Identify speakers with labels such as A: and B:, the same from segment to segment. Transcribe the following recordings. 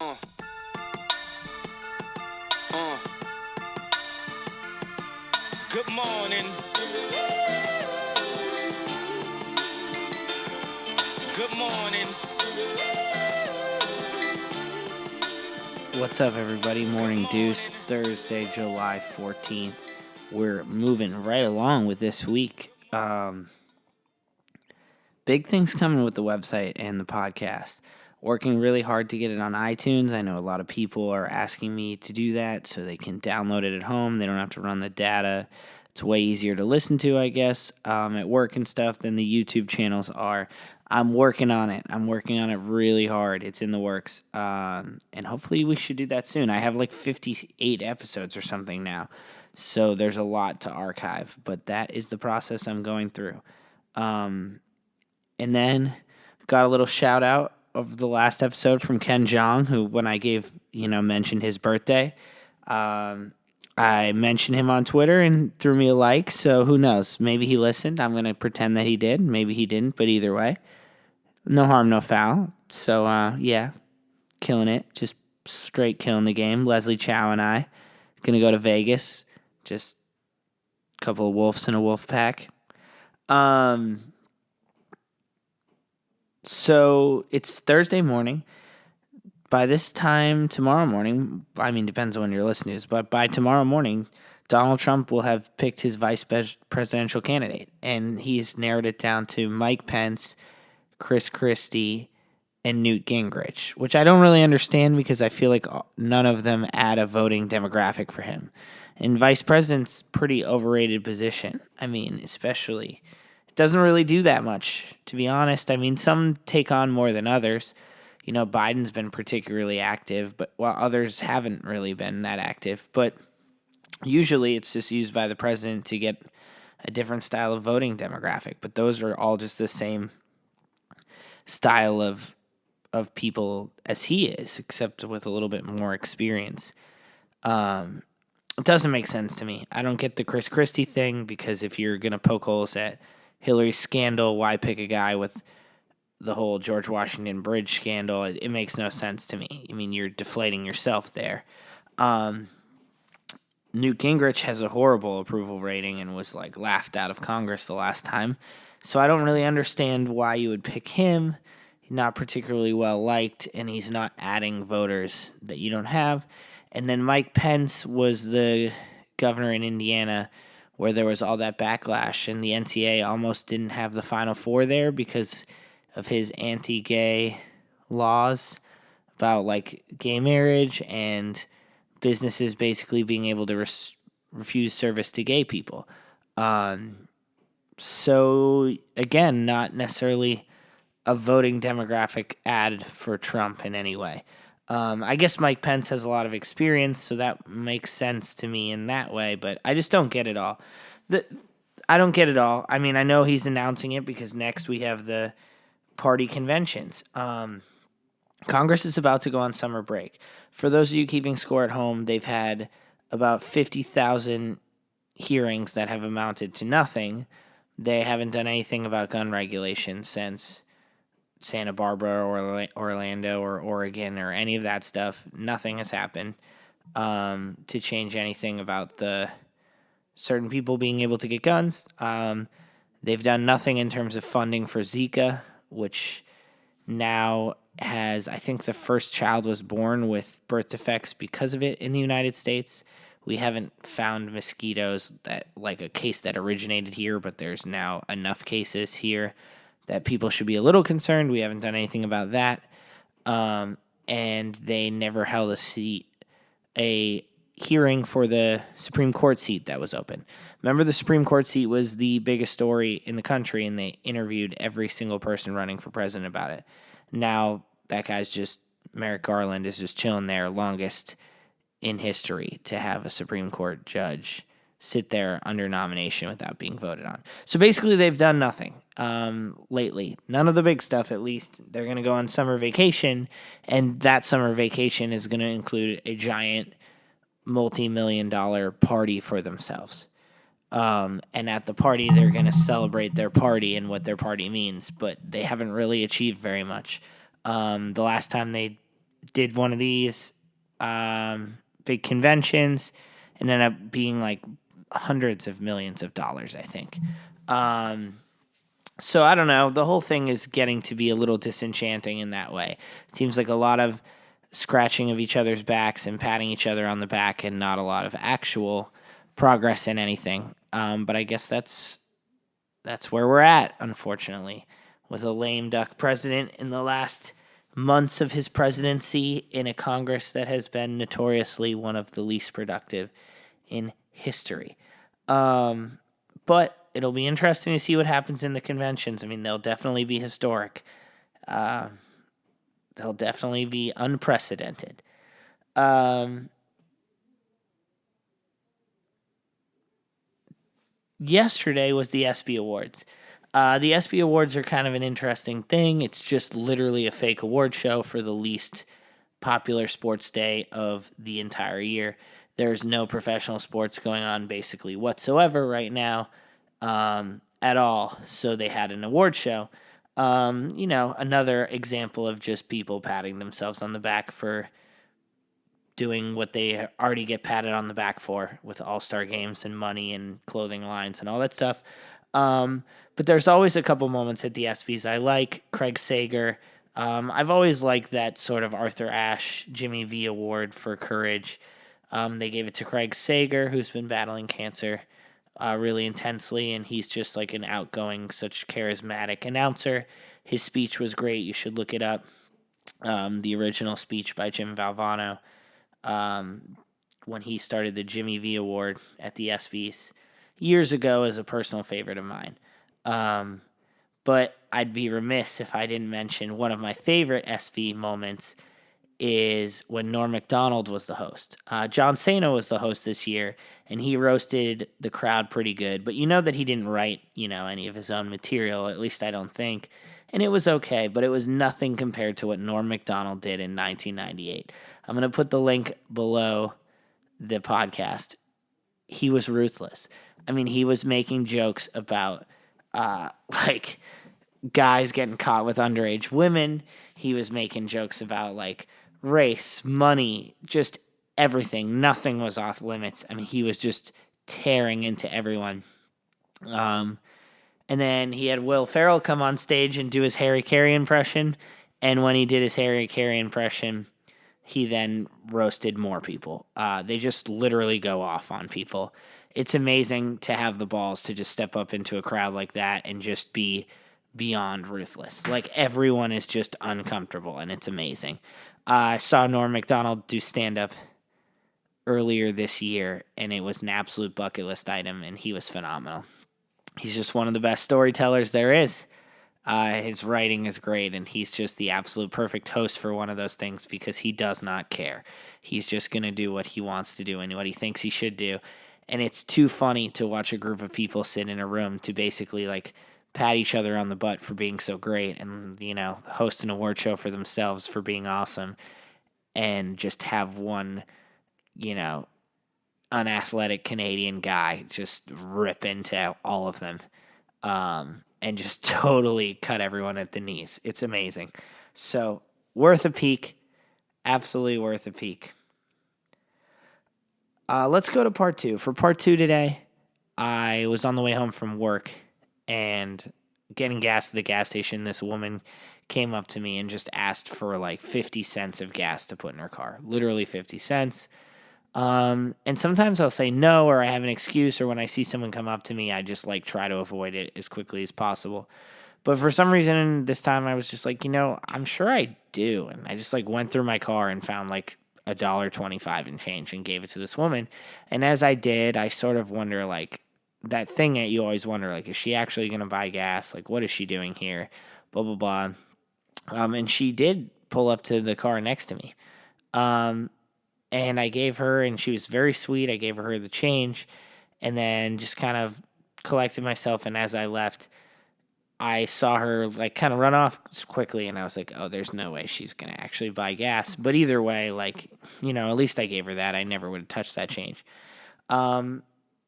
A: Uh, uh. Good morning. Good morning.
B: What's up, everybody? Morning Deuce, Thursday, July 14th. We're moving right along with this week. Big things coming with the website and the podcast. Working really hard to get it on iTunes. I know a lot of people are asking me to do that so they can download it at home. They don't have to run the data. It's way easier to listen to, I guess, at work and stuff than the YouTube channels are. I'm working on it. I'm working on it really hard. It's in the works. And hopefully we should do that soon. I have like 58 episodes or something now. So there's a lot to archive. But that is the process I'm going through. And then got a little shout out of the last episode from Ken Jong, who, when I mentioned his birthday, I mentioned him on Twitter and threw me a like. So who knows? Maybe he listened. I'm going to pretend that he did. Maybe he didn't. But either way, no harm, no foul. So, yeah, killing it. Just straight killing the game. Leslie Chow and I going to go to Vegas. Just a couple of wolves in a wolf pack. So it's Thursday morning. By this time tomorrow morning, depends on when you're listening to this, but by tomorrow morning, Donald Trump will have picked his vice presidential candidate, and he's narrowed it down to Mike Pence, Chris Christie, and Newt Gingrich, which I don't really understand because I feel like none of them add a voting demographic for him. And vice president's pretty overrated position. Especially it doesn't really do that much, to be honest. Some take on more than others. Biden's been particularly active, but while others haven't really been that active. But usually it's just used by the president to get a different style of voting demographic. But those are all just the same style of people as he is, except with a little bit more experience. It doesn't make sense to me. I don't get the Chris Christie thing, because if you're going to poke holes at Hillary's scandal, why pick a guy with the whole George Washington Bridge scandal? It makes no sense to me. You're deflating yourself there. Newt Gingrich has a horrible approval rating and was laughed out of Congress the last time. So I don't really understand why you would pick him. He's not particularly well liked, and he's not adding voters that you don't have. And then Mike Pence was the governor in Indiana where there was all that backlash, and the NCAA almost didn't have the Final Four there because of his anti-gay laws about gay marriage and businesses basically being able to refuse service to gay people. So again, not necessarily a voting demographic ad for Trump in any way. I guess Mike Pence has a lot of experience, so that makes sense to me in that way, but I just don't get it all. I don't get it all. I know he's announcing it because next we have the party conventions. Congress is about to go on summer break. For those of you keeping score at home, they've had about 50,000 hearings that have amounted to nothing. They haven't done anything about gun regulation since Santa Barbara or Orlando or Oregon or any of that stuff. Nothing has happened to change anything about the certain people being able to get guns. They've done nothing in terms of funding for Zika, which now has, I think the first child was born with birth defects because of it in the United States. We haven't found mosquitoes that a case that originated here, but there's now enough cases here that people should be a little concerned. We haven't done anything about that. And they never held a hearing for the Supreme Court seat that was open. Remember, the Supreme Court seat was the biggest story in the country, and they interviewed every single person running for president about it. Now, that guy's Merrick Garland is just chilling there, longest in history to have a Supreme Court judge sit there under nomination without being voted on. So basically, they've done nothing lately. None of the big stuff, at least. They're going to go on summer vacation, and that summer vacation is going to include a giant multi-million-dollar party for themselves. And at the party, they're going to celebrate their party and what their party means, but they haven't really achieved very much. The last time they did one of these big conventions and ended up being like hundreds of millions of dollars, I think. So I don't know. The whole thing is getting to be a little disenchanting in that way. It seems like a lot of scratching of each other's backs and patting each other on the back and not a lot of actual progress in anything. But I guess that's where we're at, unfortunately, with a lame duck president in the last months of his presidency in a Congress that has been notoriously one of the least productive in history. But it'll be interesting to see what happens in the conventions. I mean, they'll definitely be historic. They'll definitely be unprecedented. Yesterday was the ESPY Awards. The ESPY Awards are kind of an interesting thing. It's just literally a fake award show for the least popular sports day of the entire year. There's no professional sports going on basically whatsoever right now at all. So they had an award show. Another example of just people patting themselves on the back for doing what they already get patted on the back for with all-star games and money and clothing lines and all that stuff. But there's always a couple moments at the ESPYs I like. Craig Sager. I've always liked that sort of Arthur Ashe, Jimmy V award for courage. They gave it to Craig Sager, who's been battling cancer really intensely, and he's just like an outgoing, such charismatic announcer. His speech was great. You should look it up. The original speech by Jim Valvano when he started the Jimmy V Award at the ESPYs years ago is a personal favorite of mine. But I'd be remiss if I didn't mention one of my favorite ESPY moments is when Norm Macdonald was the host. John Cena was the host this year, and he roasted the crowd pretty good. But you know that he didn't write, any of his own material, at least I don't think. And it was okay, but it was nothing compared to what Norm Macdonald did in 1998. I'm going to put the link below the podcast. He was ruthless. I mean, he was making jokes about, guys getting caught with underage women. He was making jokes about, race, money, just everything. Nothing was off limits. I mean, he was just tearing into everyone. And then he had Will Ferrell come on stage and do his Harry Carey impression. And when he did his Harry Carey impression, he then roasted more people. They just literally go off on people. It's amazing to have the balls to just step up into a crowd like that and just be beyond ruthless. Like, everyone is just uncomfortable, and it's amazing. I saw Norm Macdonald do stand-up earlier this year, and it was an absolute bucket list item, and he was phenomenal. He's just one of the best storytellers there is. His writing is great, and he's just the absolute perfect host for one of those things because he does not care. He's just going to do what he wants to do and what he thinks he should do. And it's too funny to watch a group of people sit in a room to basically, pat each other on the butt for being so great and, host an award show for themselves for being awesome and just have one, unathletic Canadian guy just rip into all of them and just totally cut everyone at the knees. It's amazing. So, worth a peek. Absolutely worth a peek. Let's go to part two. For part two today, I was on the way home from work and getting gas at the gas station. This woman came up to me and just asked for 50 cents of gas to put in her car. Literally 50 cents. And sometimes I'll say no, or I have an excuse, or when I see someone come up to me, I just try to avoid it as quickly as possible. But for some reason this time I was just I'm sure I do. And I just went through my car and found $1.25 in change and gave it to this woman. And as I did, I sort of wonder that thing that you always wonder, is she actually going to buy gas? What is she doing here? Blah, blah, blah. And she did pull up to the car next to me. And I gave her, and she was very sweet. I gave her the change and then just kind of collected myself. And as I left, I saw her kind of run off quickly. And I was oh, there's no way she's going to actually buy gas. But either way, at least I gave her that. I never would have touched that change.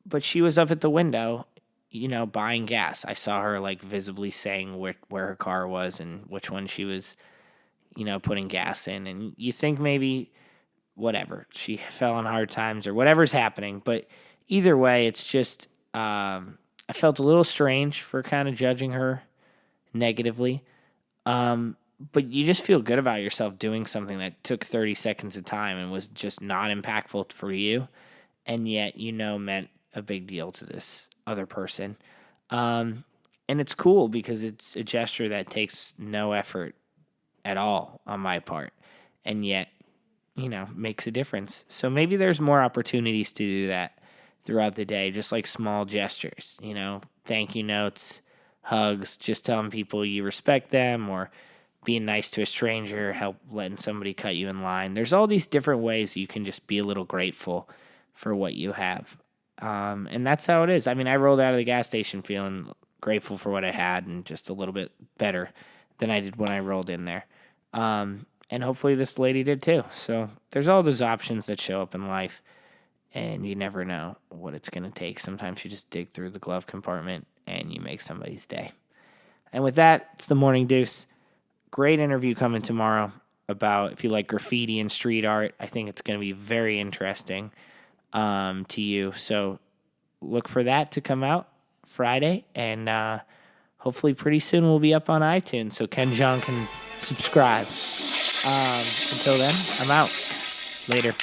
B: But she was up at the window, buying gas. I saw her visibly saying where her car was and which one she was, putting gas in. And you think maybe, whatever, she fell on hard times or whatever's happening. But either way, it's just, I felt a little strange for kind of judging her negatively. But you just feel good about yourself doing something that took 30 seconds of time and was just not impactful for you, and yet meant a big deal to this other person. And it's cool because it's a gesture that takes no effort at all on my part, and yet, makes a difference. So maybe there's more opportunities to do that throughout the day, just like small gestures, thank you notes, hugs, just telling people you respect them, or being nice to a stranger, help letting somebody cut you in line. There's all these different ways you can just be a little grateful for what you have. And that's how it is. I mean, I rolled out of the gas station feeling grateful for what I had and just a little bit better than I did when I rolled in there. And hopefully this lady did too. So there's all those options that show up in life, and you never know what it's going to take. Sometimes you just dig through the glove compartment and you make somebody's day. And with that, it's the Morning Deuce. Great interview coming tomorrow about if you like graffiti and street art. I think it's going to be very interesting to you. So look for that to come out Friday, and hopefully pretty soon we'll be up on iTunes so Ken Jeong can subscribe. Until then, I'm out. Later.